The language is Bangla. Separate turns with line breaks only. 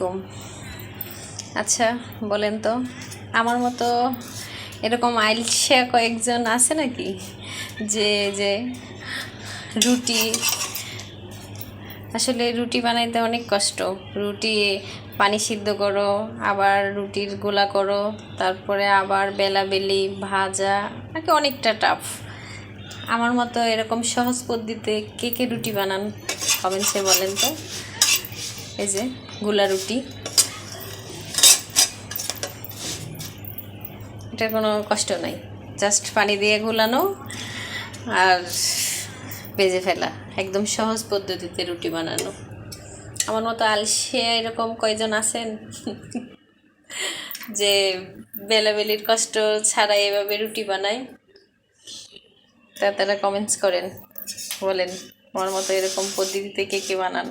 কম। আচ্ছা বলেন তো, আমার মতো এরকম আইলসিয়া কয়েকজন আছে নাকি যে রুটি, আসলে রুটি বানাইতে অনেক কষ্ট। রুটি পানি সিদ্ধ করো, আবার রুটির গোলা করো, তারপরে আবার বেলাবেলি ভাজা, নাকি অনেকটা টাফ। আমার মতো এরকম সহজ পদ্ধতিতে কে কে রুটি বানান কমেন্টসে বলেন তো। এই যে গোলা রুটি, এটার কোনো কষ্ট নাই, জাস্ট পানি দিয়ে গোলানো আর ভেজে ফেলা, একদম সহজ পদ্ধতিতে রুটি বানানো। আমার মতো আলসিয়া এরকম কয়জন আছেন যে বেলাবেলির কষ্ট ছাড়া এভাবে রুটি বানায়? তারা কমেন্টস করেন, বলেন আমার মতো এরকম পদ্ধতিতে কে কে বানান।